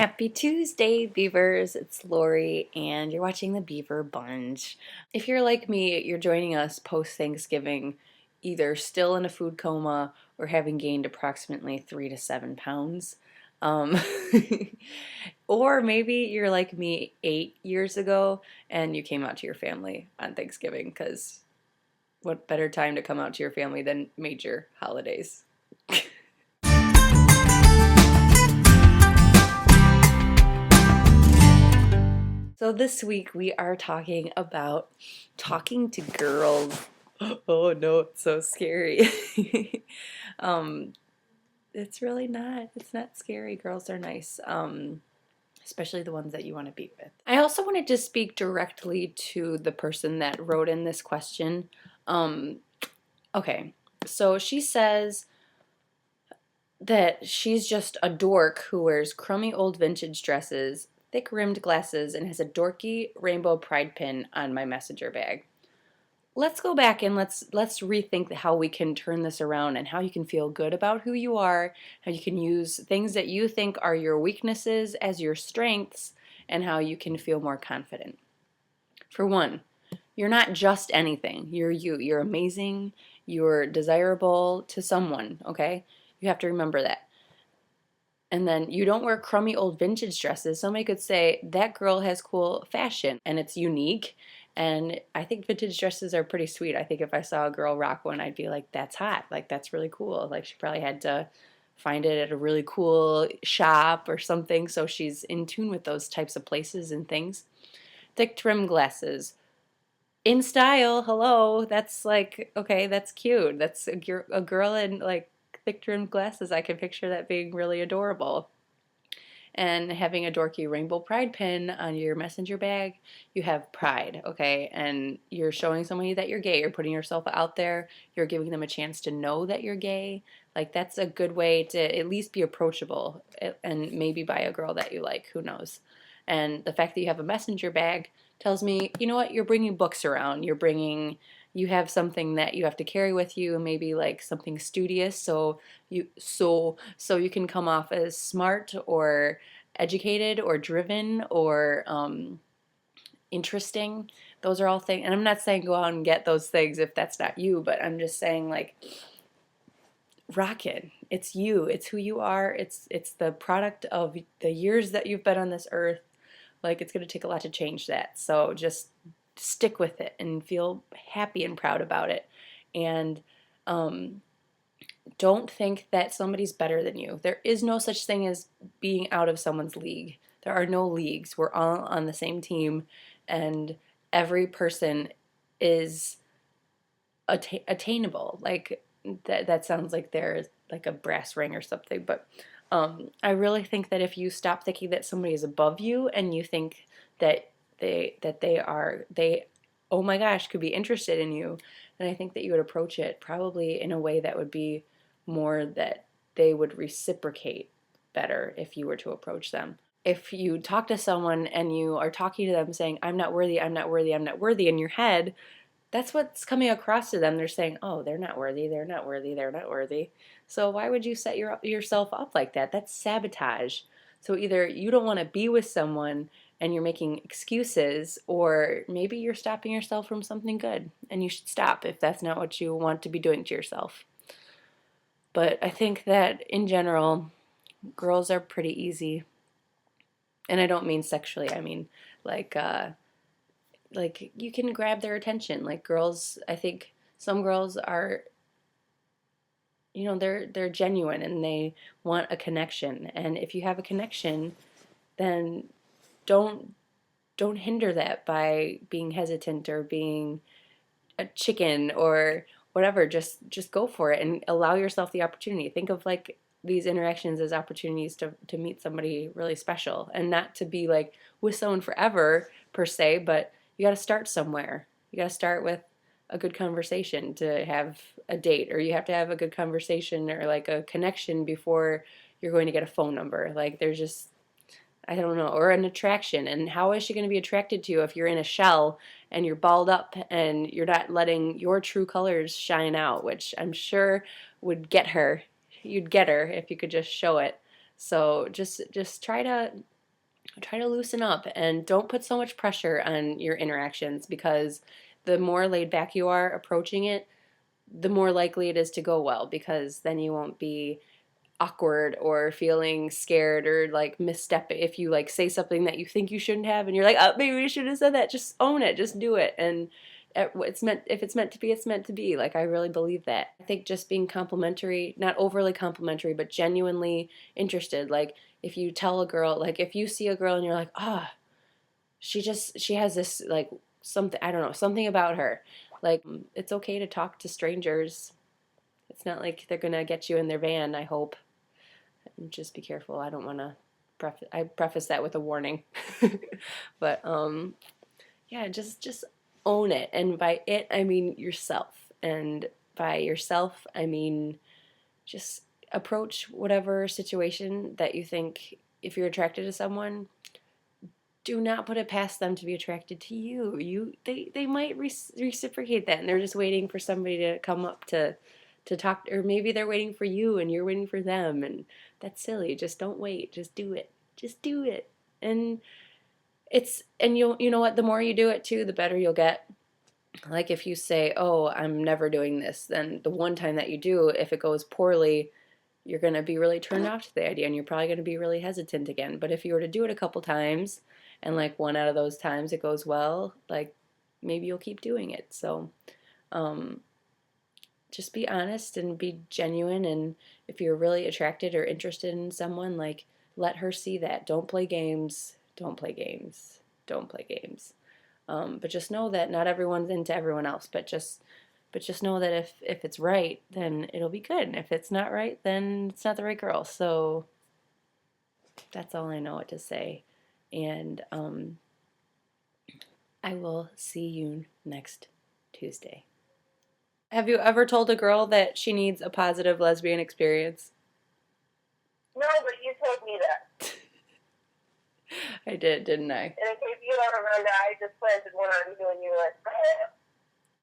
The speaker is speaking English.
Happy Tuesday, Beavers. It's Lori, and you're watching the Beaver Bunch. If you're like me, you're joining us post-Thanksgiving, either still in a food coma or having gained approximately 3 to 7 pounds. Um, or maybe you're like me 8 years ago and you came out to your family on Thanksgiving, because what better time to come out to your family than major holidays? So this week we are talking about talking to girls. Oh no, it's so scary. um, it's really not. It's not scary. Girls are nice, especially the ones that you want to be with. I also wanted to speak directly to the person that wrote in this question. Okay, so she says that she's just a dork who wears crummy old vintage dresses, thick rimmed glasses, and has a dorky rainbow pride pin on my messenger bag. Let's go back and let's rethink how we can turn this around and how you can feel good about who you are, how you can use things that you think are your weaknesses as your strengths, and how you can feel more confident. For one, you're not just anything. You're you. You're amazing. You're desirable to someone, okay? You have to remember that. And then you don't wear crummy old vintage dresses. Somebody could say, that girl has cool fashion and it's unique. And I think vintage dresses are pretty sweet. I think if I saw a girl rock one, I'd be like, that's hot. Like, that's really cool. Like, she probably had to find it at a really cool shop or something. So she's in tune with those types of places and things. Thick trim glasses. In style, hello. That's like, okay, that's cute. That's a girl in like thick trimmed glasses. I can picture that being really adorable. And having a dorky rainbow pride pin on your messenger bag, you have pride, okay? And you're showing somebody that you're gay. You're putting yourself out there. You're giving them a chance to know that you're gay. Like, that's a good way to at least be approachable, and maybe by a girl that you like. Who knows? And the fact that you have a messenger bag tells me, you know what? You're bringing books around. You have something that you have to carry with you, maybe like something studious, so you can come off as smart or educated or driven or interesting. Those are all things, and I'm not saying go out and get those things if that's not you, but I'm just saying, like, rock it. It's you. It's who you are. It's the product of the years that you've been on this earth. Like, it's going to take a lot to change that. So just stick with it and feel happy and proud about it. And don't think that somebody's better than you. There is no such thing as being out of someone's league. There are no leagues. We're all on the same team, and every person is attainable. Like, that sounds like they're like a brass ring or something, but I really think that if you stop thinking that somebody is above you and you think that they oh my gosh, could be interested in you, then I think that you would approach it probably in a way that would be more that they would reciprocate better if you were to approach them. If you talk to someone and you are talking to them saying, I'm not worthy, I'm not worthy, I'm not worthy, in your head, that's what's coming across to them. They're saying, oh, they're not worthy, they're not worthy, they're not worthy. So why would you set yourself up like that? That's sabotage. So either you don't want to be with someone and you're making excuses, or maybe you're stopping yourself from something good, and you should stop if that's not what you want to be doing to yourself. But I think that in general, girls are pretty easy. And I don't mean sexually, I mean like you can grab their attention. Like, girls, I think some girls are, they're genuine and they want a connection. And if you have a connection, then don't hinder that by being hesitant or being a chicken or whatever. Just go for it and allow yourself the opportunity. Think of like these interactions as opportunities to meet somebody really special, and not to be like with someone forever per se, but you got to start somewhere. You got to start with a good conversation to have a date, or you have to have a good conversation or like a connection before you're going to get a phone number. Like, there's just, I don't know, or an attraction. And how is she going to be attracted to you if you're in a shell and you're balled up and you're not letting your true colors shine out, which I'm sure would get her. You'd get her if you could just show it. So just try to try to loosen up and don't put so much pressure on your interactions, because the more laid back you are approaching it, the more likely it is to go well, because then you won't be awkward or feeling scared or like misstep if you like say something that you think you shouldn't have and you're like, oh, maybe we should have said that. Just own it, just do it. And it's meant, if it's meant to be, it's meant to be. Like, I really believe that. I think just being complimentary, not overly complimentary, but genuinely interested. Like, if you tell a girl, like if you see a girl and you're like, ah, oh, she has this like something, I don't know, something about her, like, it's okay to talk to strangers. It's not like they're gonna get you in their van, I hope. Just be careful. I don't want to preface that with a warning. But yeah, just own it. And by it, I mean yourself. And by yourself, I mean just approach whatever situation that you think, if you're attracted to someone, do not put it past them to be attracted to you. They might reciprocate that, and they're just waiting for somebody to come up to talk, or maybe they're waiting for you and you're waiting for them, and that's silly. Just don't wait. Just do it. Just do it. And you know what, the more you do it too, the better you'll get. Like, if you say, oh, I'm never doing this, then the one time that you do, if it goes poorly, you're going to be really turned off to the idea, and you're probably going to be really hesitant again. But if you were to do it a couple times, and like one out of those times it goes well, like, maybe you'll keep doing it. So just be honest and be genuine, and if you're really attracted or interested in someone, like, let her see that. Don't play games. Don't play games. Don't play games. But just know that not everyone's into everyone else. But just know that if it's right, then it'll be good. And if it's not right, then it's not the right girl. So that's all I know what to say. And I will see you next Tuesday. Have you ever told a girl that she needs a positive lesbian experience? No, but you told me that. I did, didn't I? And in case you don't remember, I just planted one on you and you were like,